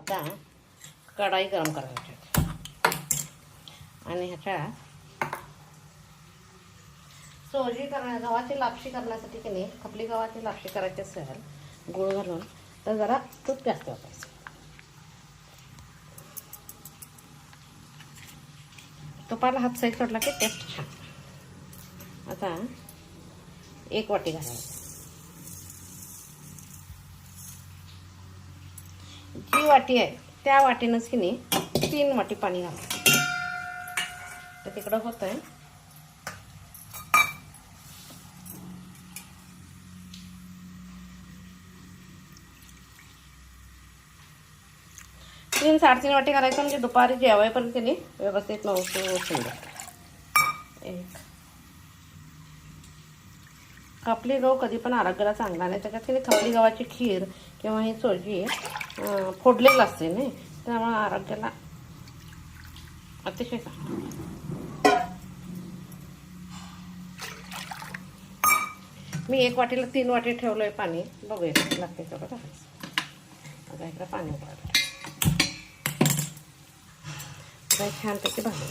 आता कढाई गरम करायची आणि ह्याच्यात सोजी गव्हाची लापशी करण्यासाठी की नाही, खपली गव्हाची लापशी करायची असेल गूळ घालून तर जरा तूप जास्त वापरायचं. तुपाला हात साईड सोडला की टेस्ट छान. आता 1 वाटी घालायची. जी वाटी आहे त्या वाटीनंच की नाही 3 वाटी पाणी घालायचं. तर तिकडं होत आहे. तीन 3.5 वाटी घालायचं म्हणजे दुपारी जेवायपर्यंत नाही व्यवस्थित शिंदे. एक खपली गहू कधी पण आरोग्याला चांगला नाही. त्याच्यात की खपली गव्हाची खीर किंवा ही सोजी फोडलेलं असते नाही, त्यामुळे आरोग्याला अतिशय चांगलं. मी 1 वाटीला 3 वाटी ठेवलं आहे पाणी. बघूया लागते तेवढं टाकायचं. आता इकडं पाणी उकळायला छानपैकी भाजून.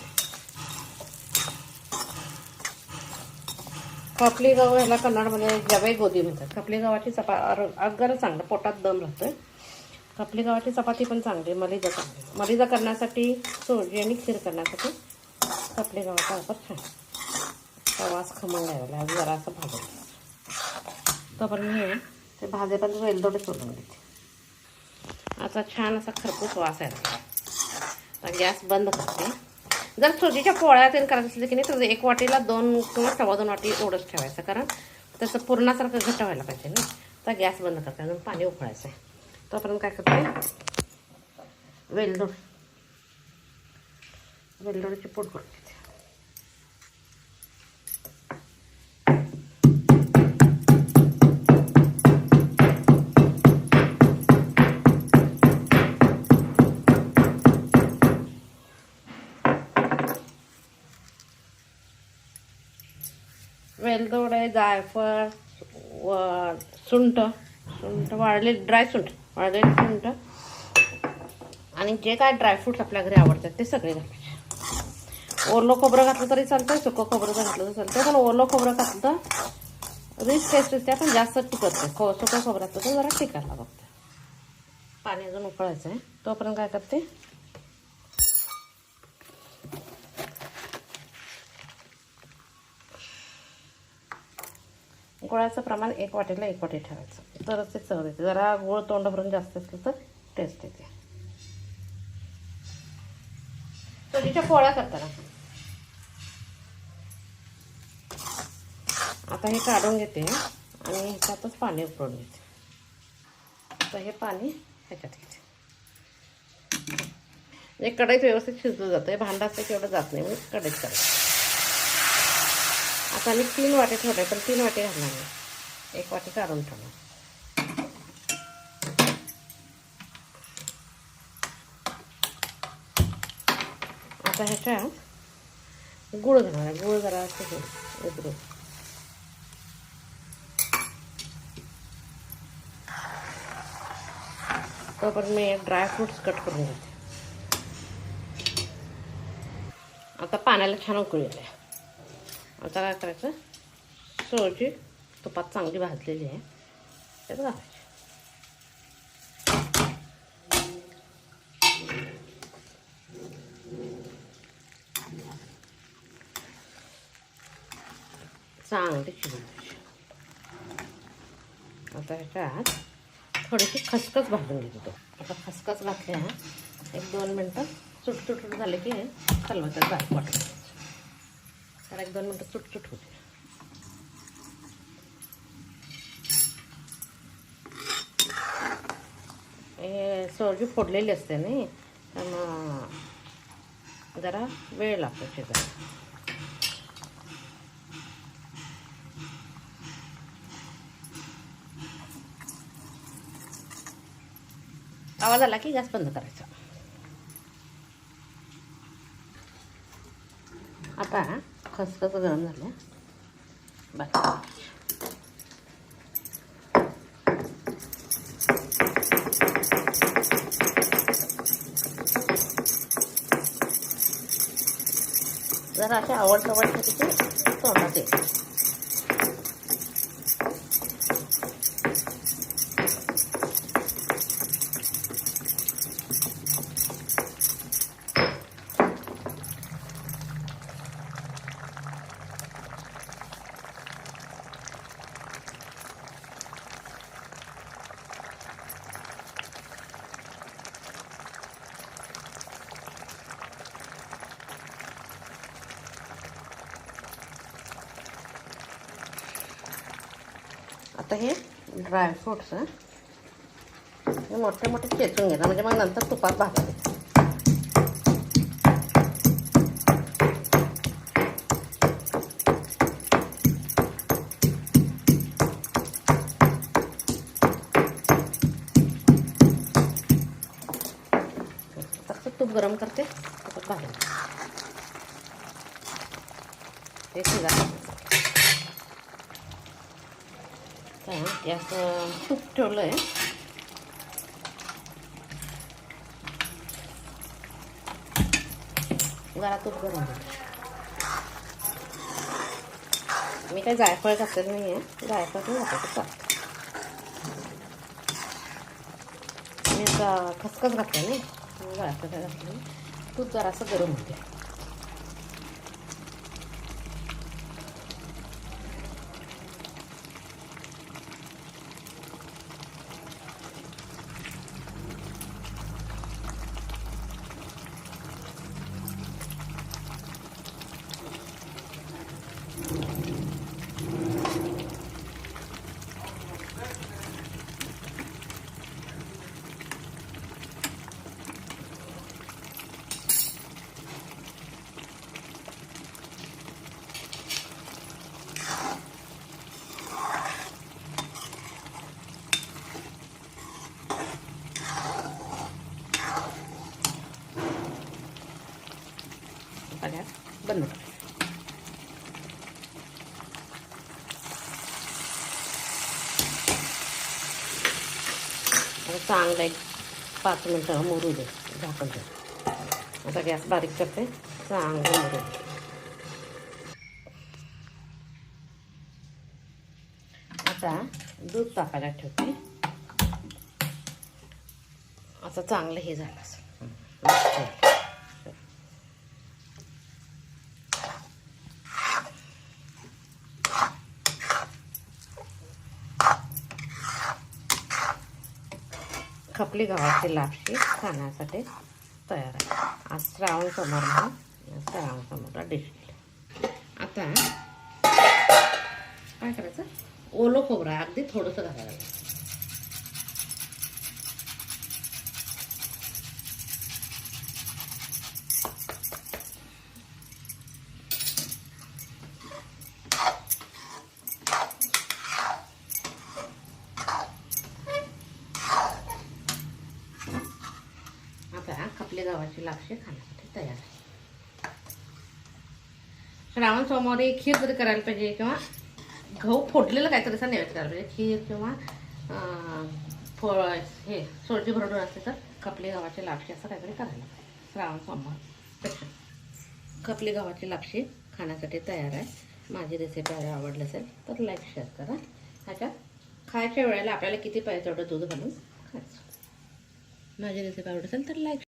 खपली गहू ह्याला कन्नडमध्ये जवई गोदी म्हणतात. खपली गव्हाची अगदी चांगलं पोटात दम राहतोय. खपली गव्हाची चपाती पण चांगली. मलिदा चांगली. मलिदा करण्यासाठी सोजी आणि खीर करण्यासाठी खपली गव्हाचा वापर छान. वास खमंग आहे. जरा असं भाजून तोपर्यंत मी ते भाजेपर्यंत वेलदोडे सोडून देते. आता छान असा खरपूस वास आहे. आता गॅस बंद करते. जर सोजीच्या पोळ्या तेल करायचं असलं की नाही तर 1 वाटीला 2 किंवा 2.25 वाटी एवढंच ठेवायचं, कारण तसं पूर्णासारखं घट्ट व्हायला पाहिजे ना. तर गॅस बंद करते आणि पाणी उकळायचं आहे. तोपर्यंत काय करते, वेलदोडीची पूड करून देते. वेलदोडे, जायफळ, सुंठ वाळलेली ड्राय सुंठ आणि जे काय ड्रायफ्रूट्स आपल्या घरी आवडतात ते सगळे घालायचे. ओलं खोबरं घातलं तरी चालतं, सुकं खोबरं जर घातलं तरी चालतं. पण ओलं खोबरं घातलं तर रिच टेस्ट असते, पण जास्त टिकत नाही. सुकं खोबरं घातलं तर जरा टिकायला बघतं. पाणी अजून उकळायचं आहे. तोपर्यंत काय करते, गुळाचं प्रमाण 1 वाटीला 1 वाटी ठेवायचं, तरच ते चव येते. जरा गुळ तोंड भरून जास्त असलं तर टेस्ट येते. सोजीच्या पोळ्या करताना आता हे काढून घेते आणि ह्याच्यातच पाणी उकळून घेते. आता हे पाणी ह्याच्यात घेते. म्हणजे कढईत व्यवस्थित शिजलं जातं. भांडं असतं की एवढं जात नाही, मी कढईत करायचं. आता मी 3 वाटी ठेवले, पण 3 वाटी घालणार नाही. 1 वाटी काढून ठेवणार. आता ह्याच्यात गूळ घालणार. गूळ जरा असं उतरून तोपर्यंत मी ड्रायफ्रूट्स कट करून घेते. आता पाण्याला छान उकळी येते. आता काय करायचं, सोजी तुपात चांगली भाजलेली आहे त्यात घालायची. चांगली शिजून द्यायची. आता ह्याच्यात थोडीशी खसखस भाजून घेतो. आता खसखस घातली आहे. 1-2 मिनटं चुटचुट झाले की खलबत्त्यात बारीक वाटून तर 1-2 मिनटं चुटचुट होते. हे सोजी फोडलेली असते नाही, त्यामुळं जरा वेळ लागतो शिजायला. आवाज आला की गॅस बंद करायचा. आता खसखस गरम झाल्या बाकी जरा असे आवडते की तोंडात येते. आता हे ड्रायफ्रूट्स हे मोठे मोठे चेचून घेणार, म्हणजे मग नंतर तुपात भाजायचे. तसं तूप गरम करते, तुपात भाजायचे. ते शिजायचं. याचं तूप ठेवलं आहे. जरा तूप गरम होतं. मी काही जायफळ घातलेलं नाही आहे, जायफळ पण घातलं तर मी आता खसखस घातलं नाही, जायफळ काय घातलं नाही. तूप जरासं गरम होते. बंद. आता चांगलं एक 5 मिनटं मुरू दे, झाकण दे. आता गॅस बारीक करते, चांगलं मुरू दे. आता दूध तापायला ठेवते. आता चांगलं हे झालं असं. खपली गव्हाची लापशी खाण्यासाठी तयार आहे. आज श्रावण सोमवार म्हणून श्रावण सोमवारला डिश केली. आता काय करायचं, ओलं खोबरं अगदी थोडंसं घालायचं. खपली गव्हाची लापशी खाण्यासाठी तयार आहे. श्रावण सोमवारी खीर तरी करायला पाहिजे, किंवा गहू फोडलेलं काहीतरी असं नैवेद्य करायला पाहिजे. खीर किंवा फळ हे सोलची भरडून असते तर खपली गव्हाची लापशी असं काहीतरी करायला पाहिजे श्रावण सोमवार स्पेशल. खपली गव्हाची लापशी खाण्यासाठी तयार आहे. माझी रेसिपी आवडली असेल तर लाईक शेअर करा. ह्याच्यात खायच्या वेळेला आपल्याला किती पाहिजे तेवढं दूध घालून खायचं. माझी रेसिपी आवडत असेल तर लाईक